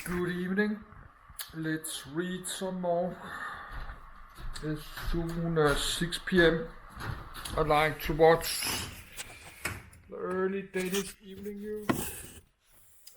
Good evening. Let's read some more. As soon as 6 p.m. I like to watch the early Danish evening news,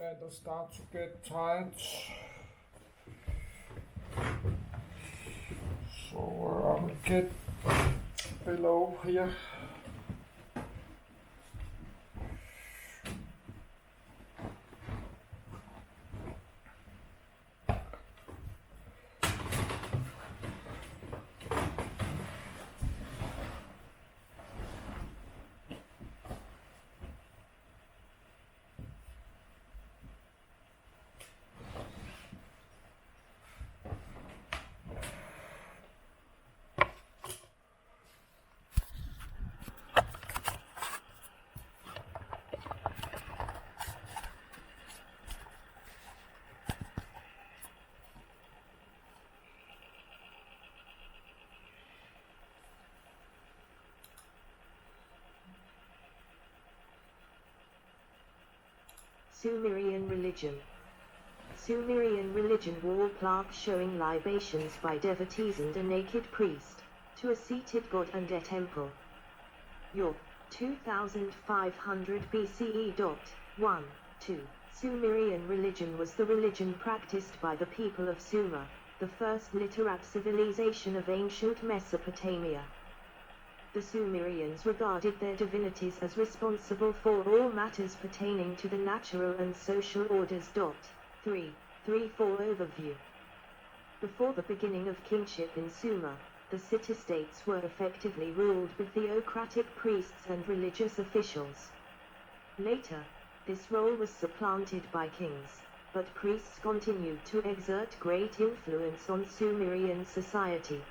and I start to get tired. So I will get below here. Sumerian religion. Sumerian religion wall plaque showing libations by devotees and a naked priest, to a seated god and a temple. Yor. 2500 BCE. 1. 2. Sumerian religion was the religion practiced by the people of Sumer, the first literate civilization of ancient Mesopotamia. The Sumerians regarded their divinities as responsible for all matters pertaining to the natural and social orders. 3.3.4 Overview. Before the beginning of kingship in Sumer, the city-states were effectively ruled by theocratic priests and religious officials. Later, this role was supplanted by kings, but priests continued to exert great influence on Sumerian society.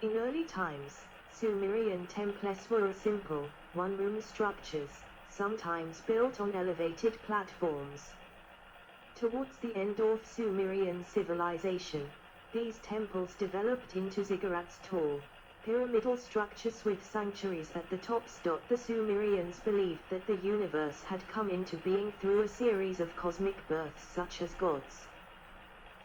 In early times, Sumerian temples were simple, one-room structures, sometimes built on elevated platforms. Towards the end of Sumerian civilization, these temples developed into ziggurats, tall, pyramidal structures with sanctuaries at the tops. The Sumerians believed that the universe had come into being through a series of cosmic births such as gods.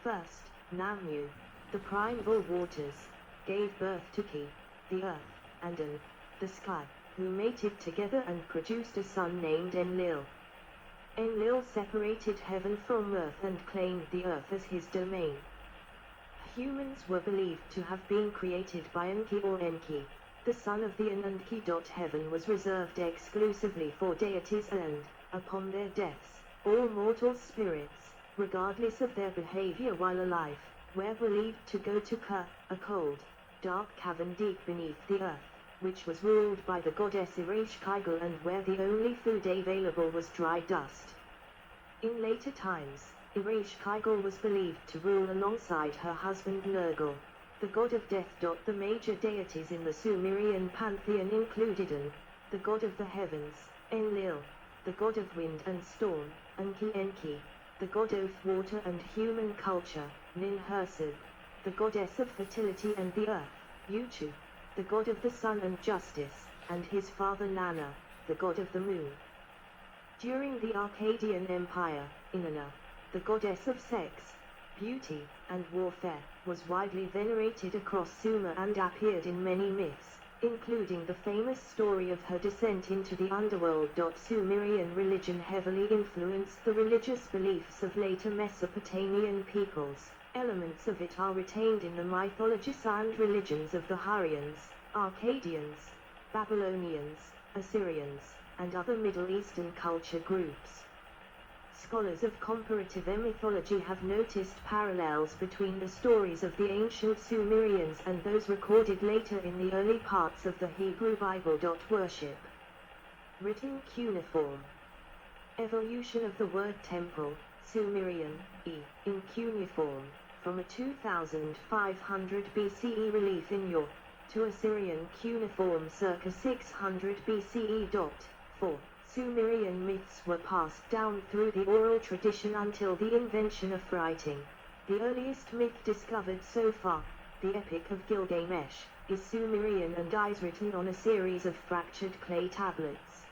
First, Nammu, the primeval waters, gave birth to Ki, the earth, and An, the sky, who mated together and produced a son named Enlil. Enlil separated heaven from earth and claimed the earth as his domain. Humans were believed to have been created by Enki or Enki, the son of the An, and Ki. Heaven was reserved exclusively for deities and, upon their deaths, all mortal spirits, regardless of their behavior while alive, were believed to go to Ka, a cold, dark cavern deep beneath the earth, which was ruled by the goddess Ereshkigal and where the only food available was dry dust. In later times, Ereshkigal was believed to rule alongside her husband Nergal, the god of death. The major deities in the Sumerian pantheon included An, the god of the heavens, Enlil, the god of wind and storm, Enki, the god of water and human culture, Ninhursag, the goddess of fertility and the earth, Uchu, the god of the sun and justice, and his father Nana, the god of the moon. During the Akkadian Empire, Inanna, the goddess of sex, beauty, and warfare, was widely venerated across Sumer and appeared in many myths, including the famous story of her descent into the underworld. Sumerian religion heavily influenced the religious beliefs of later Mesopotamian peoples. Elements of it are retained in the mythologies and religions of the Hurrians, Akkadians, Babylonians, Assyrians, and other Middle Eastern culture groups. Scholars of comparative mythology have noticed parallels between the stories of the ancient Sumerians and those recorded later in the early parts of the Hebrew Bible. Worship. Written cuneiform. Evolution of the word temple, Sumerian, in cuneiform, from a 2500 BCE relief in Yor, to Assyrian cuneiform circa 600 BCE. 4. Sumerian myths were passed down through the oral tradition until the invention of writing. The earliest myth discovered so far, the Epic of Gilgamesh, is Sumerian and is written on a series of fractured clay tablets.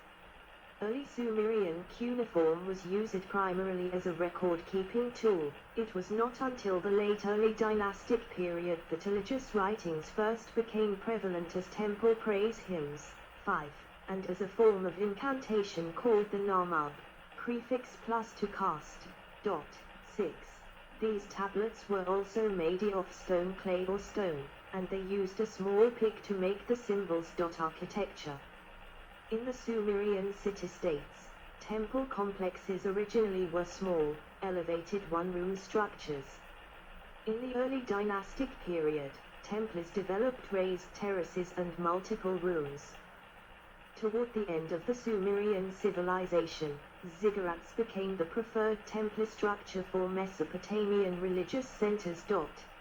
Early Sumerian cuneiform was used primarily as a record-keeping tool. It was not until the late early dynastic period that religious writings first became prevalent as temple praise hymns. 5. And as a form of incantation called the namab, prefix plus to cast. 6. These tablets were also made of stone, clay or stone, and they used a small pick to make the symbols. Architecture. In the Sumerian city-states, temple complexes originally were small, elevated one-room structures. In the early dynastic period, temples developed raised terraces and multiple rooms. Toward the end of the Sumerian civilization, ziggurats became the preferred temple structure for Mesopotamian religious centers.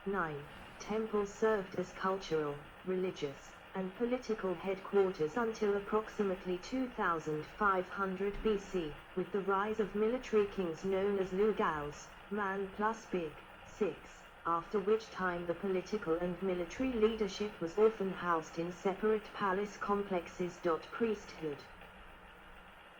9. Temples served as cultural, religious, and political headquarters until approximately 2500 BC, with the rise of military kings known as Lugals, man plus big. 6. After which time the political and military leadership was often housed in separate palace complexes. Priesthood.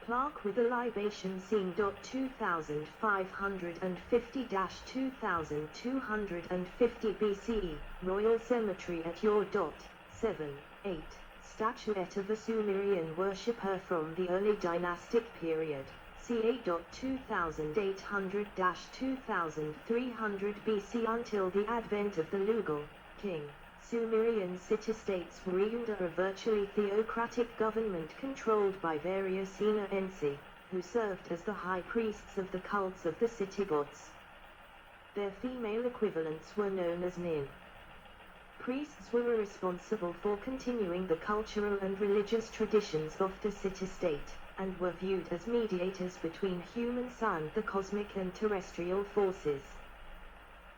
Plaque with a libation scene. 2550-2250 BCE, Royal Cemetery at Ur. 7. 8. Statuette of a Sumerian worshipper from the early dynastic period, ca. 2800-2300 BC until the advent of the Lugal king. Sumerian city-states were under a virtually theocratic government controlled by various Ensi, who served as the high priests of the cults of the city gods. Their female equivalents were known as nin. Priests were responsible for continuing the cultural and religious traditions of the city-state, and were viewed as mediators between humans and the cosmic and terrestrial forces.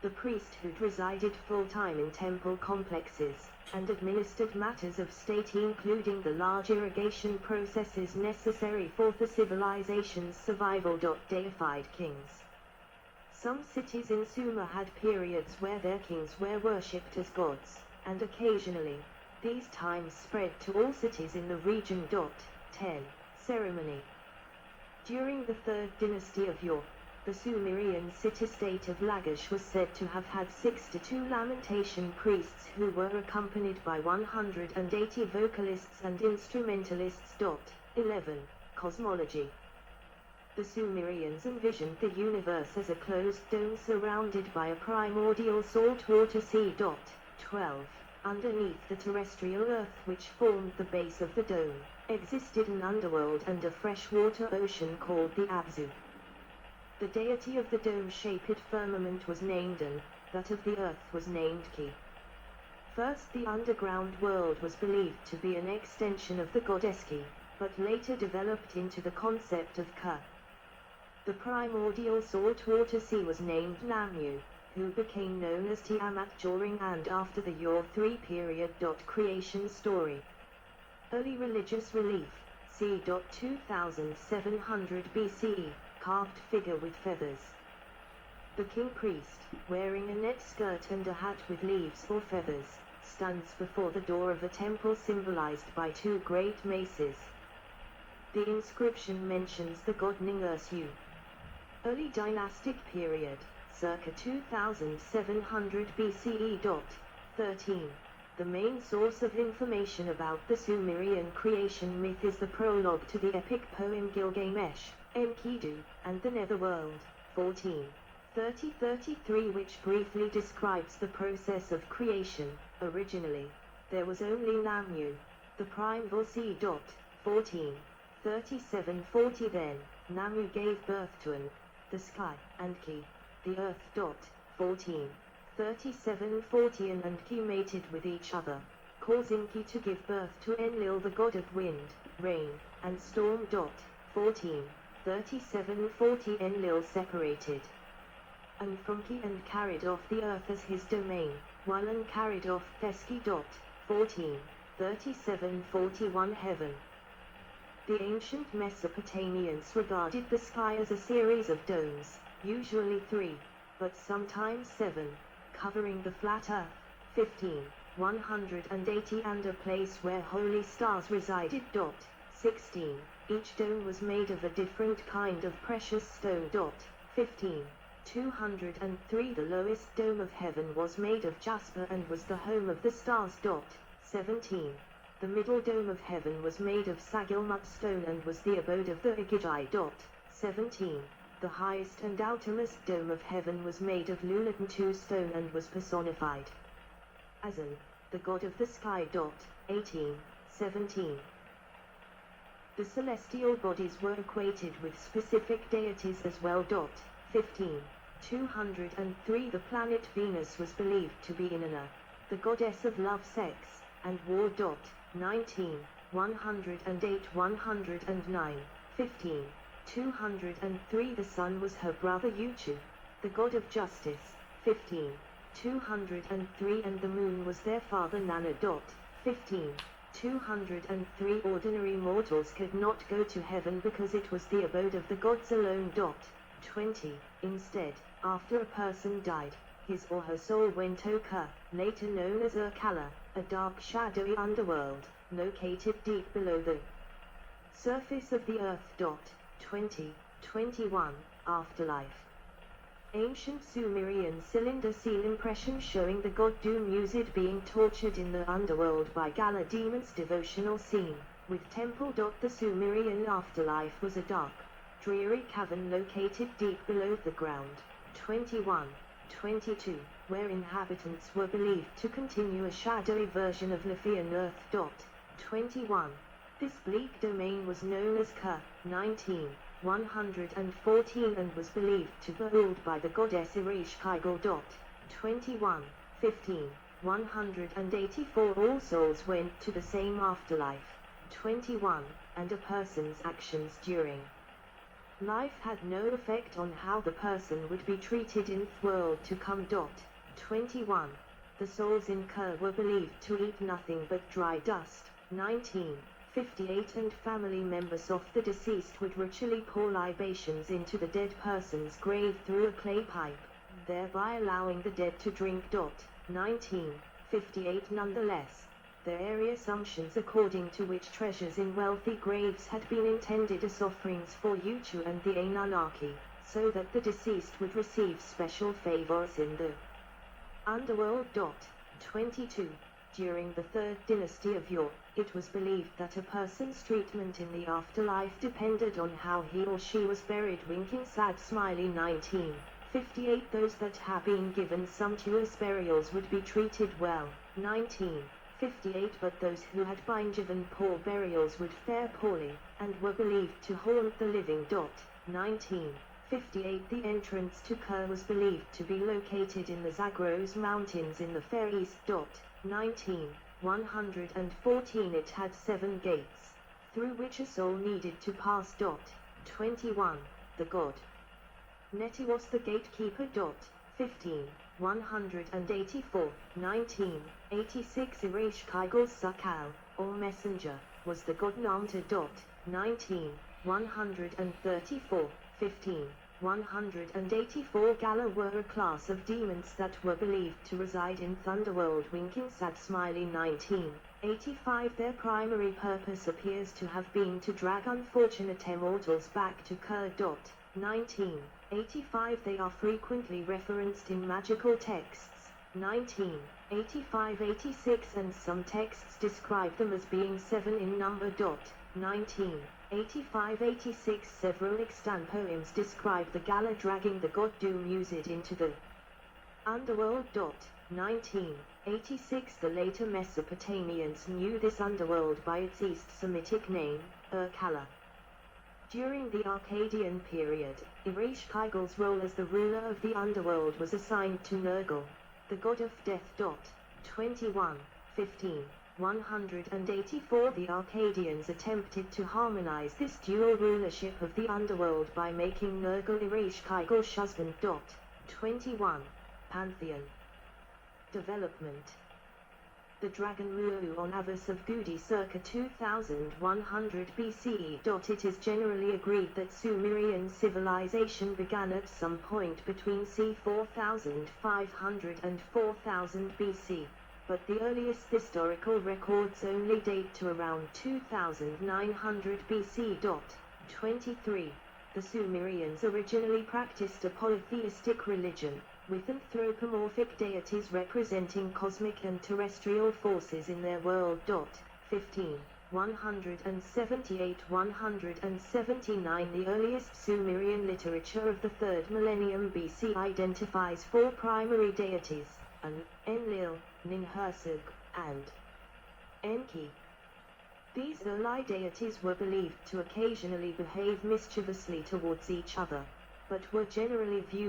The priesthood resided full-time in temple complexes, and administered matters of state including the large irrigation processes necessary for the civilization's survival. Deified kings. Some cities in Sumer had periods where their kings were worshipped as gods, and occasionally, these times spread to all cities in the region. 10. Ceremony. During the 3rd dynasty of Ur, the Sumerian city-state of Lagash was said to have had 62 lamentation priests who were accompanied by 180 vocalists and instrumentalists. 11. Cosmology. The Sumerians envisioned the universe as a closed dome surrounded by a primordial saltwater sea. 12. Underneath the terrestrial earth, which formed the base of the dome, existed an underworld and a freshwater ocean called the Abzu. The deity of the dome-shaped firmament was named An, that of the earth was named Ki. First, the underground world was believed to be an extension of the goddess Ki, but later developed into the concept of Ka. The primordial saltwater sea was named Namyu, who became known as Tiamat during and after the Ur 3 period. Creation story. Early religious relief, c. 2700 BCE, carved figure with feathers. The king priest, wearing a net skirt and a hat with leaves or feathers, stands before the door of a temple symbolized by 2 great maces. The inscription mentions the god Ning-Ursu. Early dynastic period, circa 2700 BCE. 13. The main source of information about the Sumerian creation myth is the prologue to the epic poem Gilgamesh, Enkidu, and the Netherworld. 14. 3033, which briefly describes the process of creation. Originally, there was only Namyu, the primeval sea. 14. 3740. Then, Namu gave birth to An, the sky, and Ki, the earth. 14. 3740. An and Ki mated with each other, causing Ki to give birth to Enlil, the god of wind, rain, and storm. 14. 3740. Enlil separated An from Ki and carried off the earth as his domain, while An carried off Theski. 14. 3741. Heaven. The ancient Mesopotamians regarded the sky as a series of domes, usually 3, but sometimes 7, covering the flat earth. 15. 180. And a place where holy stars resided. 16. Each dome was made of a different kind of precious stone. 15. 203 The lowest dome of heaven was made of jasper and was the home of the stars. 17. The middle dome of heaven was made of sagilmut stone and was the abode of the Igigi. 17. The highest and outermost dome of heaven was made of lulaton stone and was personified as an, the god of the sky. 18. 17. The celestial bodies were equated with specific deities as well. 15. 203 The planet Venus was believed to be Inanna, the goddess of love, sex, and war. 19. 108 109. 15. 203 The sun was her brother Uchu, the god of justice. 15. 203 And the moon was their father Nana. 15. 203 Ordinary mortals could not go to heaven because it was the abode of the gods alone. 20. Instead, after a person died, his or her soul went to Ka, later known as Urkala, a dark shadowy underworld, located deep below the surface of the earth. 20. 21. Afterlife. Ancient Sumerian cylinder seal impression showing the god Dumuzi being tortured in the underworld by Gala demons. Devotional scene, with temple. The Sumerian afterlife was a dark, dreary cavern located deep below the ground. 21. 22. Where inhabitants were believed to continue a shadowy version of Lethean earth. 21. This bleak domain was known as Ka. 19. 114 and was believed to be ruled by the goddess Ereshkigal. 21. 15. 184 All souls went to the same afterlife. 21. And a person's actions during life had no effect on how the person would be treated in the world to come. 21. The souls in Ka were believed to eat nothing but dry dust. 19. 58 And family members of the deceased would ritually pour libations into the dead person's grave through a clay pipe, thereby allowing the dead to drink. 19. 58 Nonetheless, there are assumptions according to which treasures in wealthy graves had been intended as offerings for Uchu and the Anunnaki, so that the deceased would receive special favors in the underworld. 22. During the third dynasty of Yor, it was believed that a person's treatment in the afterlife depended on how he or she was buried. Winking sad smiley. 19. 58 Those that had been given sumptuous burials would be treated well. 19. 58 But those who had been given poor burials would fare poorly, and were believed to haunt the living. 19. 58 The entrance to Ka was believed to be located in the Zagros Mountains in the Far East. 19. 114 It had 7 gates, through which a soul needed to pass. 21. The god Neti was the gatekeeper. 15. 184. 19. 86 Ereshkigal Sakal, or messenger, was the god Namta. 19. 134. 15. 184 Gala were a class of demons that were believed to reside in Thunderworld. Winking sad smiley. 19. 85 Their primary purpose appears to have been to drag unfortunate immortals back to Ka. 19. 85 They are frequently referenced in magical texts. 19. 85 86 And some texts describe them as being 7 in number. 19. 85 86 Several extant poems describe the Gala dragging the god Dumuzi into the underworld. 19. 86 The later Mesopotamians knew this underworld by its East Semitic name, Urkala. During the Akkadian period, Ereshkigal's role as the ruler of the underworld was assigned to Nergal, the god of death. 21. 15. 184 The Akkadians attempted to harmonize this dual rulership of the underworld by making Nergal Ereshkigal's husband. 21. Pantheon development. The dragon Mu on Avars of Gudi circa 2100 BCE. It is generally agreed that Sumerian civilization began at some point between c. 4500 and 4000 BC. but the earliest historical records only date to around 2900 BC. 23. The Sumerians originally practiced a polytheistic religion, with anthropomorphic deities representing cosmic and terrestrial forces in their world. 15. 178-179 The earliest Sumerian literature of the 3rd millennium BC identifies 4 primary deities, An, Enlil, Ninhursag, and Enki. These early deities were believed to occasionally behave mischievously towards each other, but were generally viewed